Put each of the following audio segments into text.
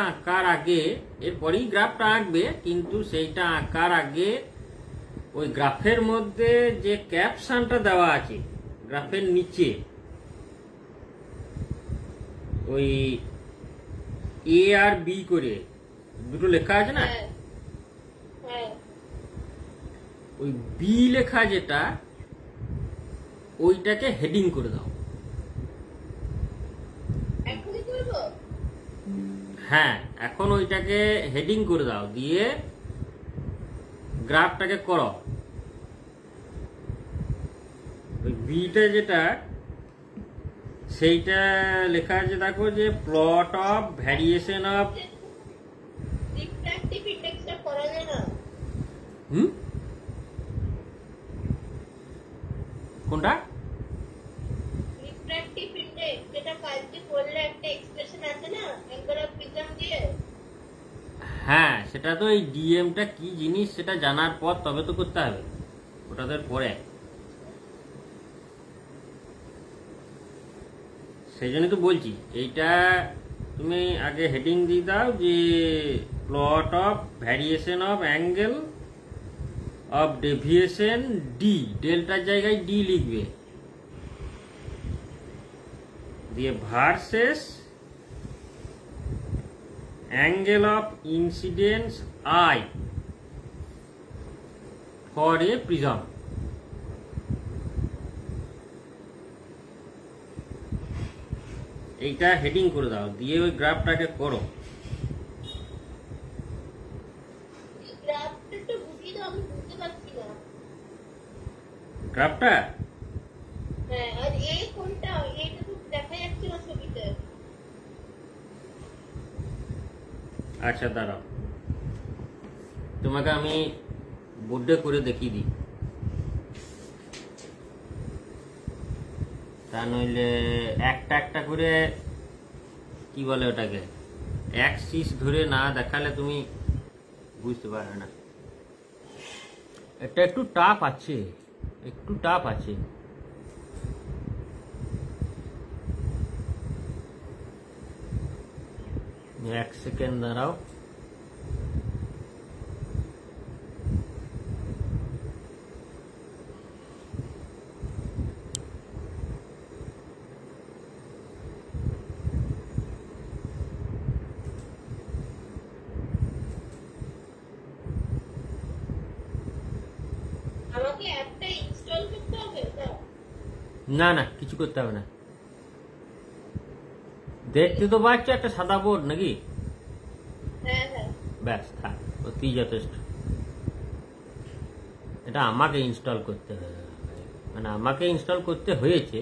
আঁকার আগে এরপরেই গ্রাফটা আঁকবে, কিন্তু সেইটা আঁকার আগে ওই গ্রাফের মধ্যে যে ক্যাপশনটা দেওয়া আছে গ্রাফের নিচে, ওই এ আর বি করে দুটো লেখা আছে না, ওই বি লেখা যেটা ওইটাকে হেডিং করে দাও। হ্যাঁ, এখন ওইটাকে হেডিং করে দাও, দিয়ে গ্রাফটাকে করো। ওই বিটা যেটা সেইটা লেখা আছে দেখো, যে plot of variation of refractive ইন্ডেক্সটা করা যায় না? কোনটা? রিফ্র্যাক্টিভ ইন্ডেক্স, যেটা কালকে করলে একটা এক্সপ্রেশন আছে না অ্যাঙ্গেল অফ প্রিজম দিয়ে। হ্যাঁ, সেটা তো এই ডিএমটা কি জিনিস সেটা জানার পর তবে তো করতে হবে, ওটা তো পরে। সেই জন্য তো বলছি এইটা তুমি আগে হেডিং দিয়ে দাও, যে plot of variation of angle of deviation D, ডেল্টার জায়গায় ডি লিখবে, দিয়ে versus angle of incidence I for a prism. এইটা হেডিং করে দাও, দিয়ে ওই গ্রাফটাকে করো। গ্রাফটা তো বুঝিয়ে দাও, আমি বুঝতে পারছি না। গ্রাফটা? হ্যাঁ, আর এ কোনটা? এটা তো দেখা যাচ্ছে না ছবিতে। আচ্ছা দাঁড়াও, তোমাকে আমি বোর্ডে করে দেখিয়ে দিই, তা নইলে একটা একটা করে কি বলে ওটাকে অ্যাক্সিস ধরে না দেখালে তুমি বুঝতে পারবে না। এটা একটু টাফ আছে, একটু টাফ আছে। এক সেকেন্ড দাঁড়াও। আমাকে অ্যাপটা ইনস্টল করতে হবে? না না, কিছু করতে হবে না। দেখতে তো পাচ্ছ একটা সাদা বোর্ড নাকি? হ্যাঁ হ্যাঁ, ব্যাস থাক, অতি যথেষ্ট। এটা আমাকে ইনস্টল করতে হবে, মানে আমাকে ইনস্টল করতে হয়েছে।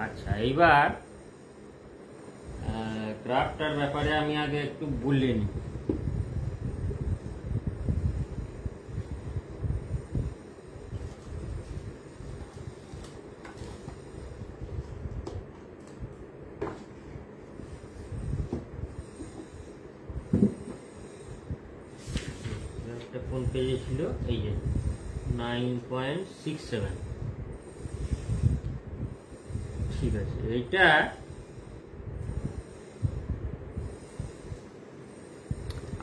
আচ্ছা, এইবার ক্রাফটার ব্যাপারে আমি আগে একটু বলে নিই। কোন পেজে ছিল? এই যে 9.67। ঠিক আছে, এইটা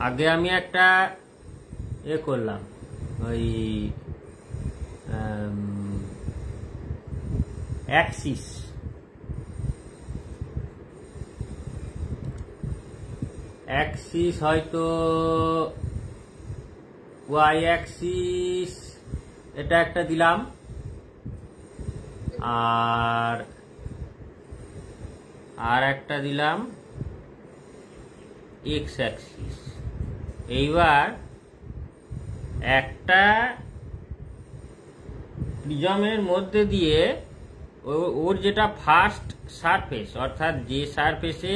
আগে আমি একটা করলাম, ওই অ্যাক্সিস হয়তো ওয়াই অ্যাক্সিস এটা একটা দিলাম, আর একটা দিলাম এক্স অ্যাক্সিস। এইবার একটা প্রিজমের মধ্যে দিয়ে ওর যেটা ফার্স্ট সারফেস, অর্থাৎ যে সারফেসে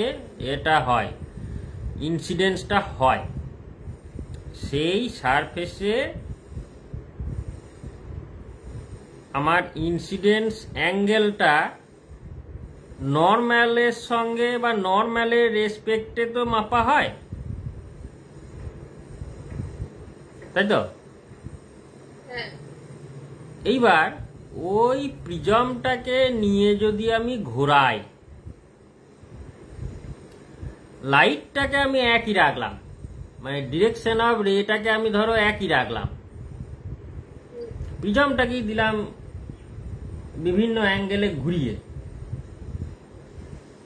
এটা হয় ইনসিডেন্সটা হয়, সেই সারফেসে আমার ইনসিডেন্স অ্যাঙ্গেলটা নর্মালের সঙ্গে বা নর্মালের রেসপেক্টে তো মাপা হয়, তাই তো? এইবার ওই প্রিজমটাকে নিয়ে যদি আমি ঘোরাই, লাইটটাকে আমি একই রাখলাম, মানে ডিরেকশন অফ রেটাকে আমি ধরো একই রাখলাম, প্রিজমটাকেই দিলাম বিভিন্ন অ্যাঙ্গেলে ঘুরিয়ে,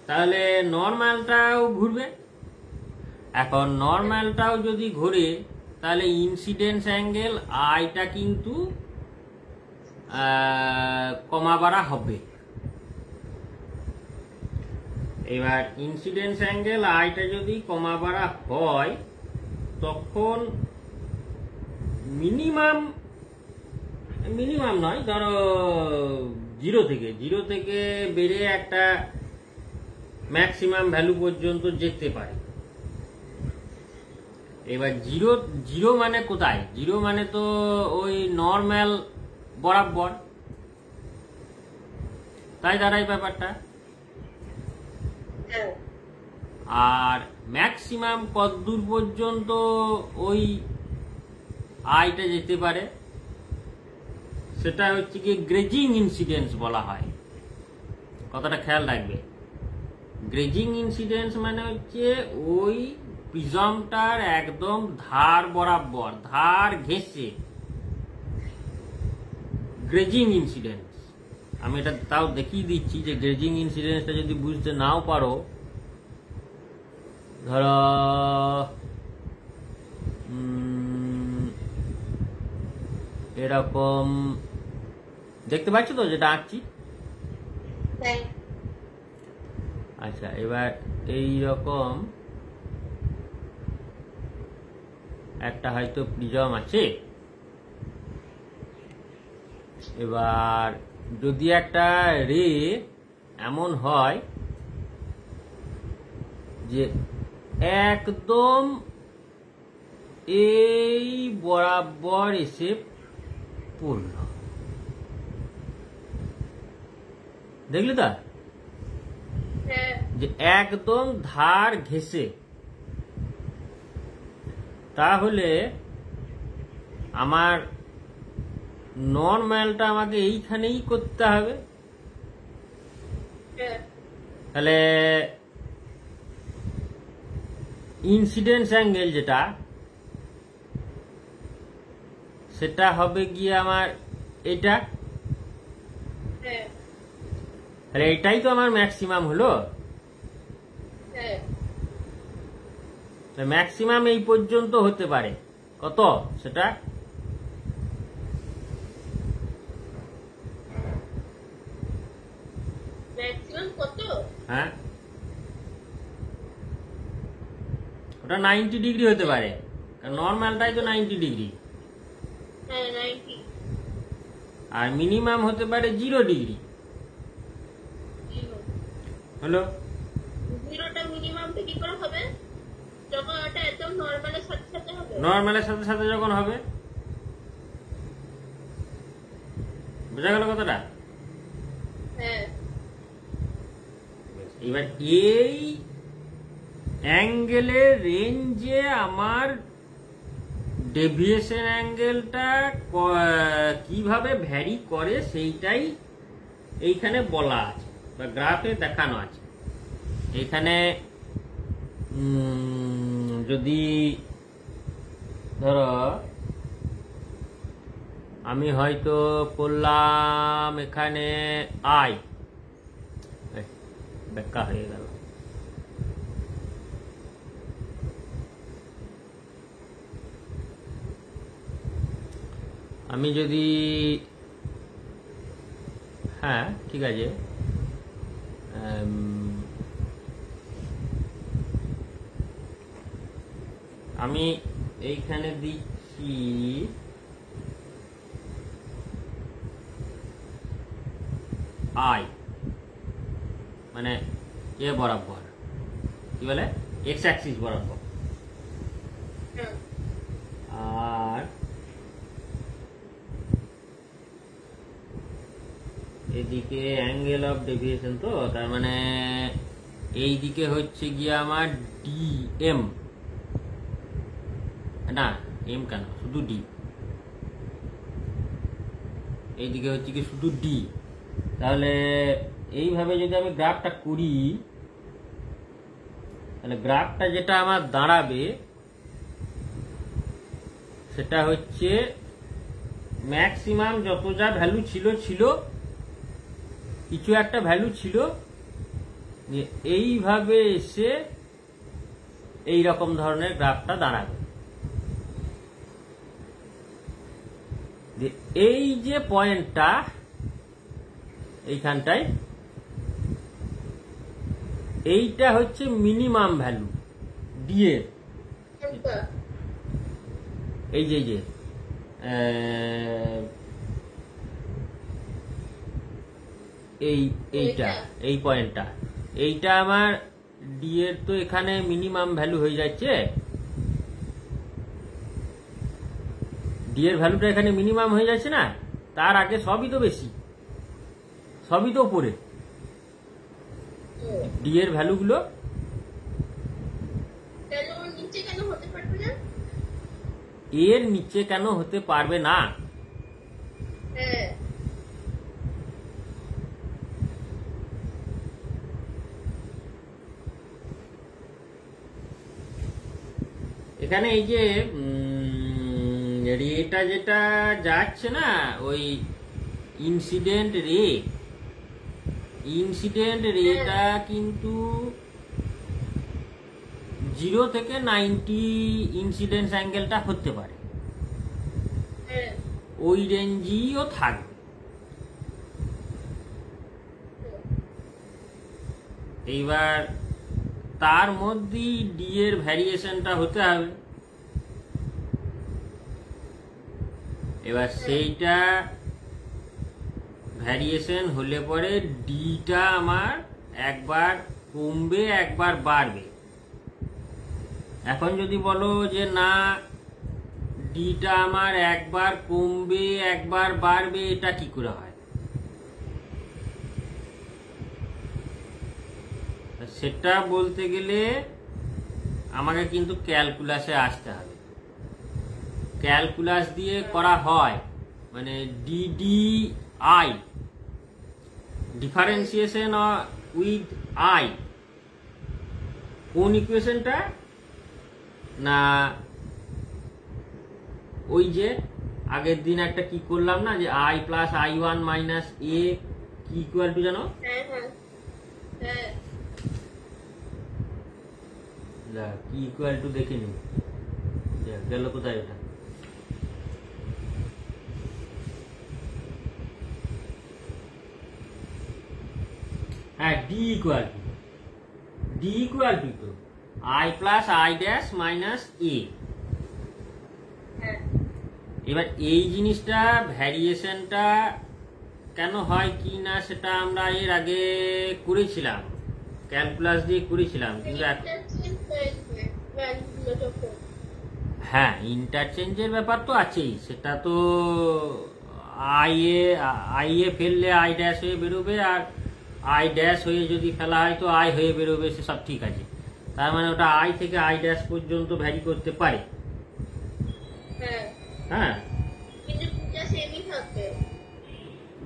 তাহলে নর্মালটাও ঘুরবে। এখন নর্মালটাও যদি ঘুরে তাহলে ইনসিডেন্স অ্যাঙ্গেল আইটা কিন্তু কমা বাড়া হবে। এবার ইনসিডেন্স অ্যাঙ্গেল আইটা যদি কমা বাড়া হয় তখন মিনিমাম নয়, ধরো জিরো থেকে বেড়ে একটা ম্যাক্সিমাম ভ্যালু পর্যন্ত যেতে পারে। এবার জিরো মানে কোথায়? জিরো মানে তো ওই নর্মাল বরাবর, তাই দাঁড়ায় ব্যাপারটা। আর ম্যাক্সিমাম কতদূর পর্যন্ত ওই আইটা যেতে পারে সেটা হচ্ছে কি গ্রেজিং ইনসিডেন্স বলা হয়। কথাটা খেয়াল রাখবে, গ্রেজিং ইনসিডেন্স মানে হচ্ছে ওই প্রিজমটার একদম ধার বরাবর, ধার ঘেঁষে গ্রেজিং ইনসিডেন্স। আমি এটা তাও দেখিয়ে দিচ্ছি যে গ্রেজিং ইনসিডেন্সটা যদি বুঝতে নাও পারো, ধরো এরকম দেখতে পাচ্ছ তো যেটা আঁকছি? আচ্ছা, এবার এই রকম একটা হয়তো প্রিজম আছে। এবার যদি একটা রে এমন হয় যে একদম এই বরাবর এসে পড়ল, দেখলি তো যে একদম ধার ঘেঁষে, তাহলে আমার নর্মালটা আমাকে এইখানেই করতে হবে। তাহলে ইনসিডেন্স অ্যাঙ্গেল যেটা, সেটা হবে গিয়ে আমার এটা। তাহলে এটাই তো আমার ম্যাক্সিমাম হলো। ম্যাক্সিমাম এই পর্যন্ত হতে পারে, কত সেটা? হ্যাঁ, ওটা 90 ডিগ্রি হতে পারে, নর্মালটাই তো 90 ডিগ্রি। আর মিনিমাম হতে পারে 0 ডিগ্রি। হলো? নর্মালের সাথে সাথে যখন হবে, বোঝা গেল কথাটা? এবার এই অ্যাঙ্গেলের রেঞ্জে আমার ডেভিয়েশন অ্যাঙ্গেলটা কিভাবে ভ্যারি করে সেইটাই এইখানে বলা আছে বা গ্রাফে দেখানো আছে। এইখানে যদি ধরো আমি হয়তো করলাম এখানে আই, ব্যাখ্যা হয়ে গেল। আমি যদি, হ্যাঁ ঠিক আছে, আমি এইখানে দিচ্ছি আই, মানে এ বরাবর, কি বলে, এক্স অ্যাক্সিস বরাবর। আর এদিকে অ্যাঙ্গেল অফ ডেভিয়েশন, তো তার মানে এই দিকে হচ্ছে গিয়ে আমার ডি এম, না এম কেন, শুধু ডি। এইদিকে হচ্ছে কি শুধু ডি। তাহলে এইভাবে যদি আমি গ্রাফটা করি, তাহলে গ্রাফটা যেটা আমার দাঁড়াবে সেটা হচ্ছে ম্যাক্সিমাম যত যা ভ্যালু ছিল কিছু একটা ভ্যালু ছিল, যে এইভাবে এসে এই রকম ধরনের গ্রাফটা দাঁড়াবে। যে এই যে পয়েন্টটা এইখানটায়, এইটা হচ্ছে মিনিমাম ভ্যালু ডি এর। এই যে এইটা এই পয়েন্টটা, এইটা আমার ডি এর তো এখানে মিনিমাম ভ্যালু হয়ে যাচ্ছে। ডি এর ভ্যালুটা এখানে মিনিমাম হয়ে যাচ্ছে না, তার আগে সবই তো বেশি, সবই তো উপরে। ডি এর ভ্যালুগুলো এর নিচে কেন হতে পারবে না? এখানে এই যে রেটা যেটা যাচ্ছে না, ওই ইনসিডেন্ট রেটা কিন্তু 0 থেকে 90 ইনসিডেন্স অ্যাঙ্গেলটা হতে পারে, ওই রেঞ্জইও থাকবে। এইবার তার মধ্যেই ডি এর ভ্যারিয়েশনটা হতে হবে। এবার সেইটা ভ্যারিয়েশন হলে পরে ডিটা আমার একবার কমবে একবার বাড়বে। এখন যদি বলো যে না ডিটা আমার একবার কমবে একবার বাড়বে, এটা কি করে হয়? সেটা বলতে গেলে আমাকে কিন্তু ক্যালকুলাসে আসতে হবে। ক্যালকুলাস দিয়ে করা হয়, মানে ডিডিআই, ডিফারেন্সিয়েশন উইথ আই। কোন ইকুয়েশনটা? না ওই যে আগের দিন একটা কি করলাম না, যে আই প্লাস i1 মাইনাস এ কি ইকুয়াল টু জানো? কি ইকুয়াল টু দেখে নি, গেল কোথায় ওটা? হ্যাঁ, ডি ইকুয়াল টু তো I plus I dash minus A. এবার এই জিনিসটা ভ্যারিয়েশনটা কেন হয় কি না সেটা আমরা এর আগে করেছিলাম, ক্যালকুলাস দিয়ে করেছিলাম, কিন্তু হ্যাঁ ইন্টারচেঞ্জের ব্যাপার তো আছেই। সেটা তো আই এ ফেললে আই ড্যাশ হয়ে বেরোবে, আর আই ড্যাশ হয়ে যদি ফেলা হয় তো আই হয়ে বেরোবে, সে সব ঠিক আছে। তার মানে ওটা আই থেকে আই ড্যাশ পর্যন্ত ভ্যারি করতে পারে। হ্যাঁ,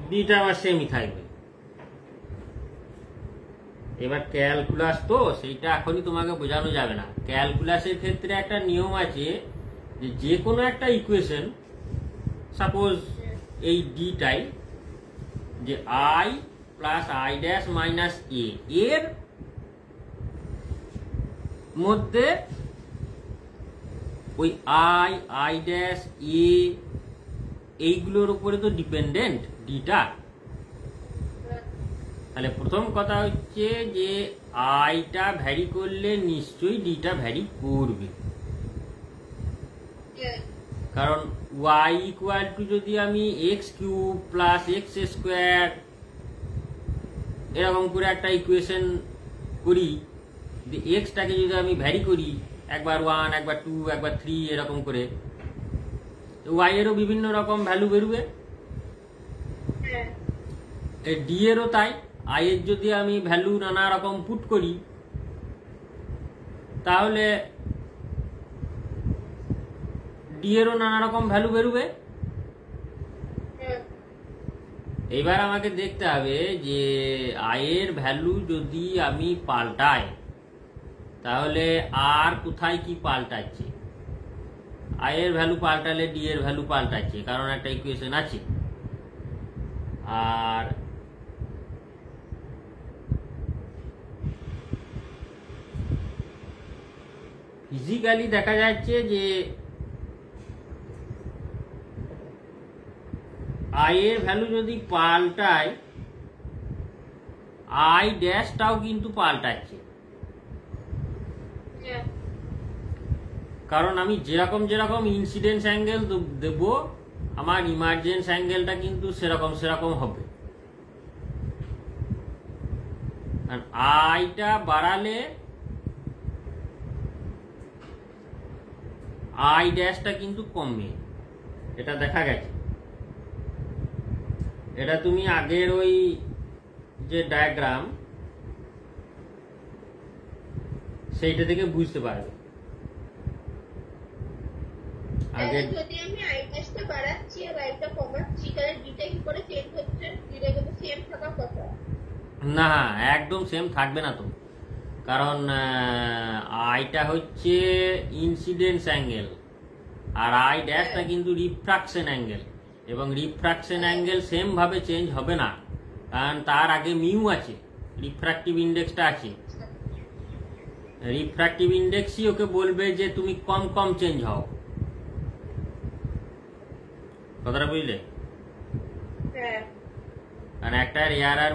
ডিটা আবার সেমই থাকবে। এবার ক্যালকুলাস তো সেইটা এখনই তোমাকে বোঝানো যাবে না। ক্যালকুলাসের ক্ষেত্রে একটা নিয়ম আছে, যে কোনো একটা ইকুয়েশন, সাপোজ এই ডিটাই, যে I plus I dash minus A এর মধ্যে ওই আই ড্যাশ এ এইগুলোর উপরে তো ডিপেন্ডেন্ট ডিটা। তাহলে প্রথম কথা হচ্ছে যে আইটা ভ্যারি করলে নিশ্চয়ই ডিটা ভ্যারি করবে, কারণ ওয়াই ইকুয়াল টু যদি আমি x cube plus x square এরকম করে একটা ইকুয়েশন করি, এক্সটাকে যদি আমি ভ্যারি করি একবার 1 একবার 2 একবার 3 এরকম করে, ওয়াই এরও বিভিন্ন রকম ভ্যালু বেরোবে, ডি এরও তাই। আই এর যদি আমি ভ্যালু নানা রকম পুট করি তাহলে ডি এরও নানা রকম ভ্যালু বেরোবে। এবার আমাকে দেখতে হবে যে আই এর ভ্যালু যদি আমি পাল্টাই, তাহলে আর কোথায় কি পাল্টাচ্ছে? আই এর ভ্যালু পাল্টালে ডি এর ভ্যালু পাল্টাচ্ছে, কারণ একটা ইকুয়েশন আছে। আর ফিজিক্যালি দেখা যাচ্ছে যে আই এর ভ্যালু যদি পাল্টায়, আই ড্যাশটাও কিন্তু পাল্টাচ্ছে। কারণ আমি যেরকম যেরকম ইনসিডেন্স অ্যাঙ্গেল দেব, আমার ইমার্জেন্স অ্যাঙ্গেলটা কিন্তু সেরকম সেরকম হবে। আইটা বাড়ালে আই ড্যাশটা কিন্তু কমে, এটা দেখা গেছে। এটা তুমি আগের ওই যে ডায়াগ্রাম সেইটা থেকে বুঝতে পারবে। আগে যদি আমি আই ড্যাশটা বাড়াচ্ছি আর আইটা কমাচ্ছি, তাহলে ডিটা কি করে চেঞ্জ হচ্ছে? ডিটা কিন্তু সেম থাকার কথা। না, একদম সেম থাকবে না তো, কারণ আইটা হচ্ছে ইনসিডেন্স অ্যাঙ্গেল আর আই ড্যাশটা কিন্তু রিফ্রাকশন অ্যাঙ্গেল, এবং রিফ্রাকশন অ্যাঙ্গেল সেম ভাবে চেঞ্জ হবে না, কারণ তার আগে মিউ আছে, রিফ্রাক্টিভ ইন্ডেক্সটা আছে। রিফ্রাক্টিভ ইন্ডেক্সই ওকে বলবে যে তুমি কম কম চেঞ্জ হও। কথাটা বুঝলে? কারণ একটা রেয়ার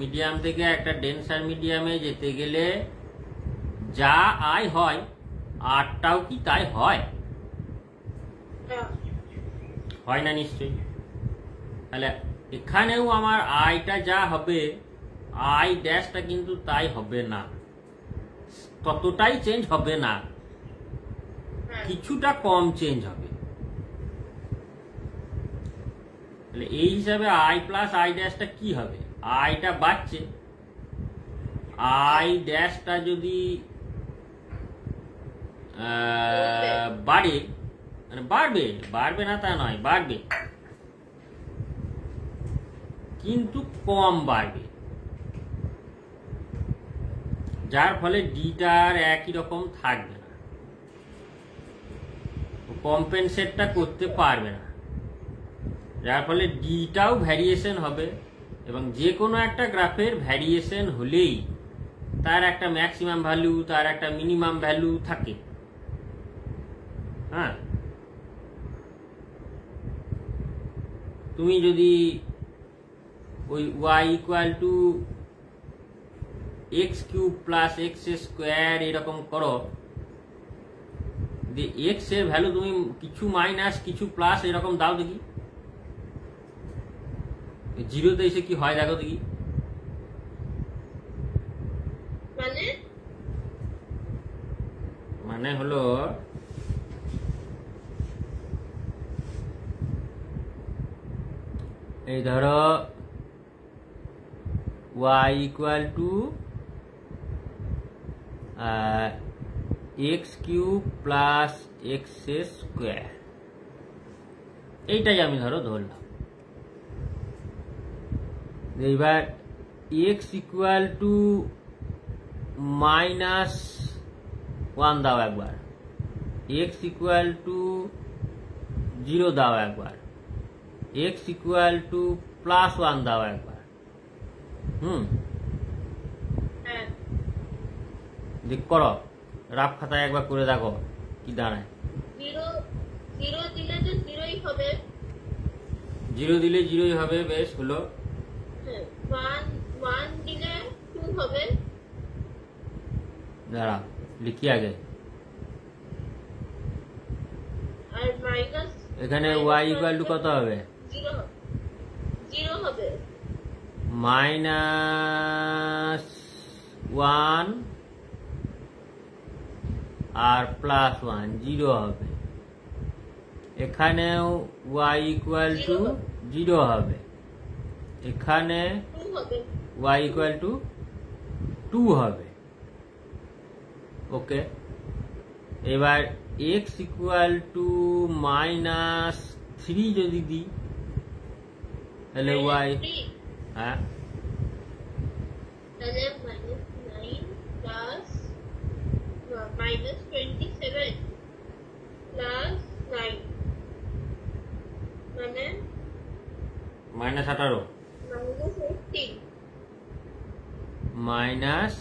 মিডিয়াম থেকে একটা ডেন্সার মিডিয়ামে যেতে গেলে যা আই হয় আরটাও কি তাই হয়? হয় না নিশ্চয়ই। তাহলে এখানেও আমার আইটা যা হবে, আই ড্যাশটা কিন্তু তাই হবে না, ততটাই চেঞ্জ হবে না, কিছুটা কম চেঞ্জ হবে। তাহলে এই হিসাবে আই প্লাস আই ড্যাশটা কি হবে? আইটা বাড়ছে, আই ড্যাশটা যদি বাড়ে, মানে বাড়বে, বাড়বে না তা নয়, বাড়বে কিন্তু কম বাড়বে, যার ফলে ডিটার একই রকম থাকবে না, কম্পেনসেটটা করতে পারবে না, যার ফলে ডিটাও ভ্যারিয়েশন হবে। এবং যে কোনো একটা গ্রাফের ভ্যারিয়েশন হলেই তার একটা ম্যাক্সিমাম ভ্যালু, তার একটা মিনিমাম ভ্যালু থাকে। হ্যাঁ, তুমি যদি ওই y equal to x cube plus x square এরকম করো, এক্স এর ভ্যালু তুমি কিছু মাইনাস কিছু প্লাস এরকম দাও দেখি, জিরোতে এসে কি হয় দেখো দেখি। মানে হলো এই ধরো y equal to x cube plus x square, এইটাই আমি ধরো ধরলাম। এইবার এক্স ইকুয়াল টু মাইনাস 1 দাও একবার, এক্স ইকুয়াল টু 0 দাও একবার, এক্স ইকুয়াল টু প্লাস 1 দাও একবার। দেখ করো, রাফ খাতায় একবার করে দেখো কি দাঁড়ায়। 0 দিলে তো 0ই হবে, 0 দিলে 0ই হবে, বেশ হলো। 1 দিলে 2 হবে, দাঁড়া লিখি আগে। আর মাইনাস এখানে y ইকুয়াল টু কত হবে? 0 হবে, মাইনাস 1 আর প্লাস 1 0 হবে। এখানেও y ইকুয়াল টু 0 হবে, এখানে y ইকুয়াল টু 2 হবে। ওকে, এবার x ইকুয়াল টু মাইনাস 3 যদি দিই তাহলে y, হ্যাঁ তাহলে -9 প্লাস minus 27 plus 9 মানে মাইনাস 18 minus 18 মাইনাস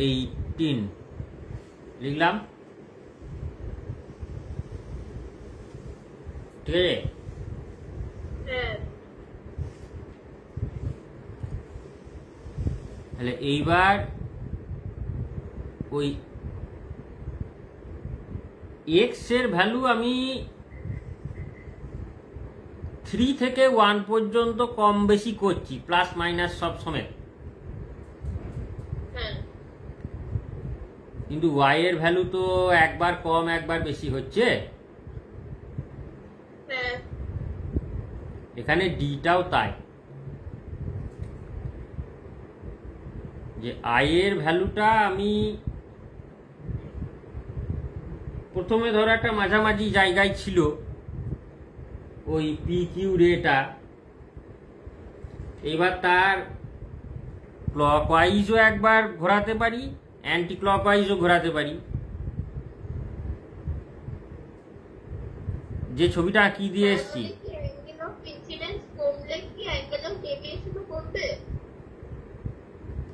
18 লিখলাম, ঠিক আছে। হ্যাঁ তাহলে এইবার ওই এক্স এর ভ্যালু আমি 3 থেকে 1 পর্যন্ত কম বেশি করছি, প্লাস মাইনাস সব সমেত, হ্যাঁ কিন্তু ওয়াই এর ভ্যালু তো একবার কম একবার বেশি হচ্ছে। হ্যাঁ এখানে ডিটাও তাই, যে আই এর ভ্যালুটা আমি প্রথমে ধরো একটা মাঝামাঝি জায়গায় ছিল ওই পি কিউ রেটা, এবার তার ক্লকওয়াইজও একবার ঘোরাতে পারি, অ্যান্টি ক্লকওয়াইজও ঘোরাতে পারি। যে ছবিটা আঁকিয়ে দিয়ে এসছি, অ্যাঙ্গেল অফ ইনসিডেন্স কমলে কি অ্যাঙ্গেল অফ ডেভিয়েশনও কমবে?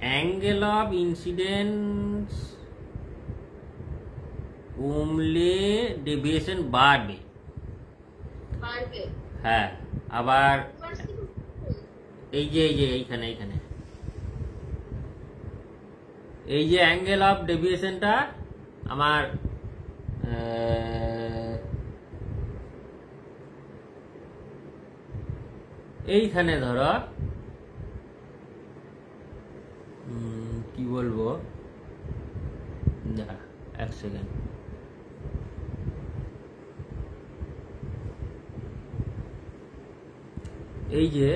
অ্যাঙ্গেল অফ ইনসিডেন্স কমলে ডেভিয়েশন বাড়বে, বাড়বে। হ্যাঁ। আবার এবার কি এই যে এইখানে এই যে অ্যাঙ্গেল অফ ডেভিয়েশনটা আমার এইখানে ধরো কি বলবো, দাঁড়া এক সেকেন্ড, এই যে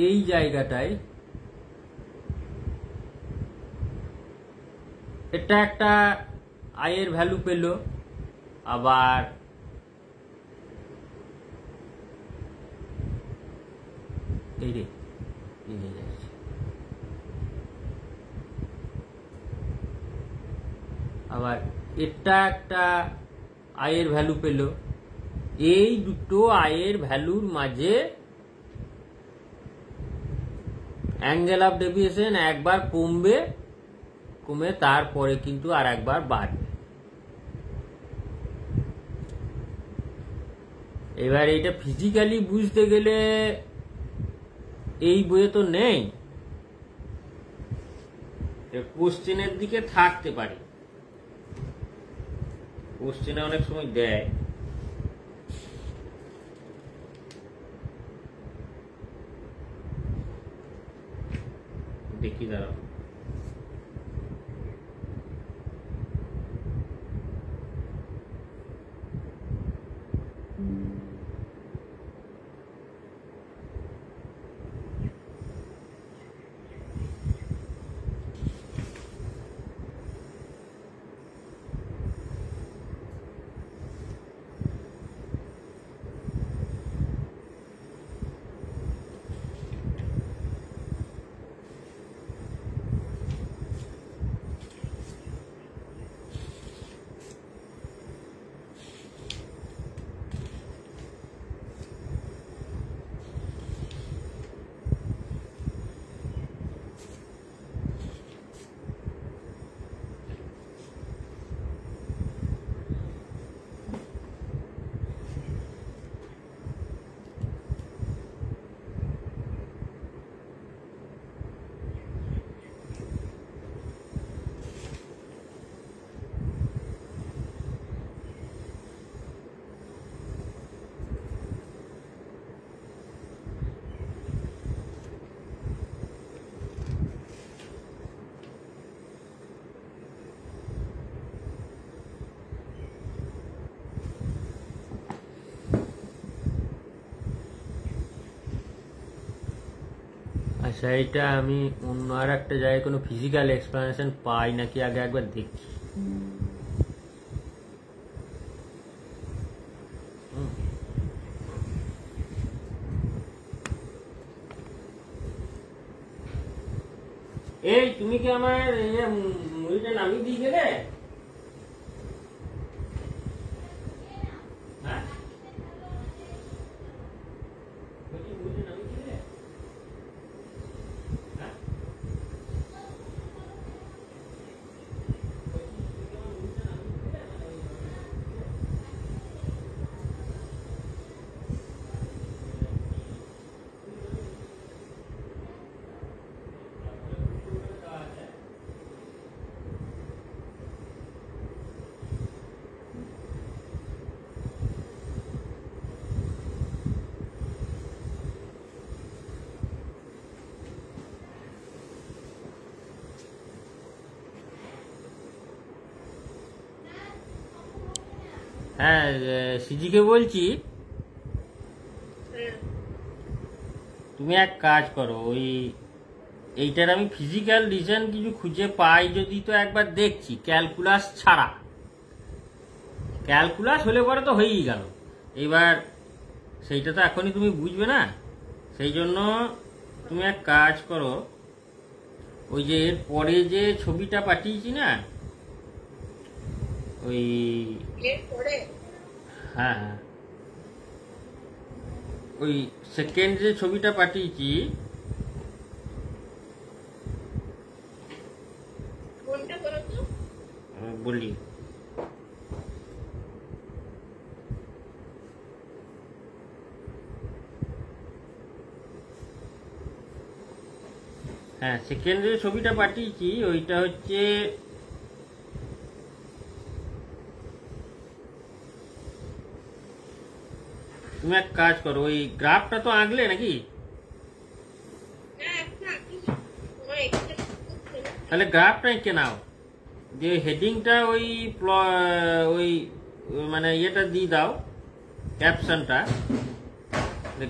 এই জায়গাটায় এটা একটা আয়ের ভ্যালু পেল, আবার এই রে আবার এটা একটা আয়ের ভ্যালু পেল। এই দুটো আয়ের ভ্যালুর মাঝে অ্যাঙ্গেল অফ ডেভিয়েশন একবার কমবে, কমে তারপরে কিন্তু আর একবার বাড়বে। এবার এটা ফিজিক্যালি বুঝতে গেলে এই বইয়ে তো নেই, কোশ্চেনের দিকে থাকতে পারে, কোশ্চেনে অনেক সময় দেয়। দেখি দাঁড়াও, আচ্ছা এটা আমি অন্য আর একটা জায়গায় কোনো ফিজিক্যাল এক্সপ্লেনেশন পাই নাকি আগে একবার দেখি। এই তুমি কি আমার মুড়িটা নামিয়ে দিয়ে গেলে? হ্যাঁ, সিজিকে বলছি, হ্যাঁ তুমি এক কাজ করো, এইটার আমি ফিজিক্যাল রিজন কিছু খুঁজে পাই যদি, তো একবার দেখছি ক্যালকুলাস ছাড়া। ক্যালকুলাস হলে পরে তো হয়েই গেল, এবার সেইটা তো এখনই তুমি বুঝবে না, সেই জন্য তুমি এক কাজ করো, ওই যে এর পরে যে ছবিটা পাঠিয়েছি না, ওই এরপরে হ্যাঁ হ্যাঁ, ওই সেকেন্ড যে ছবিটা পাঠিয়েছি, কোনটা করো তো? বলি হ্যাঁ, সেকেন্ড যে ছবিটা পাঠিয়েছি ওইটা হচ্ছে তুমি এক কাজ করো, ওই গ্রাফটা তো আঁকলে নাকি? হ্যাঁ এখন আঁকিনি, তোমার এখানে করছে না। তাহলে গ্রাফটা এঁকে নাও, দিয়ে হেডিংটা ওই ওই মানে ইয়েটা দিয়ে দাও, ক্যাপশনটা,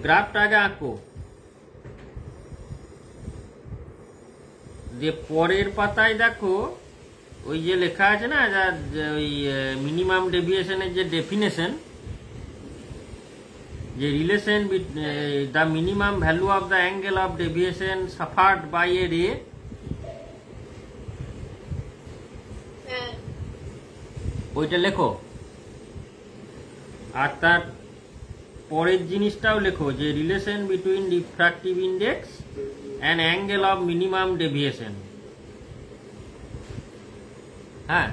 গ্রাফটা আগে আঁকো, দিয়ে পরের পাতায় দেখো ওই যে লেখা আছে না, ওই মিনিমাম ডেভিয়েশনের যে ডেফিনেশন, যে relation the minimum value of the angle of deviation suffered by a ray, হ্যাঁ ওইটা লেখো। আর তার পরের জিনিসটাও লেখো, যে relation between refractive index and angle of minimum deviation. হ্যাঁ,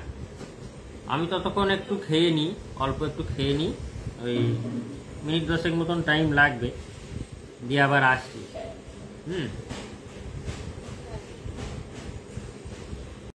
আমি ততক্ষণ একটু খেয়ে নিই, অল্প একটু খেয়ে নিই, ওই মিনিট 10 মতন টাইম লাগবে, দিয়ে আবার আসছি।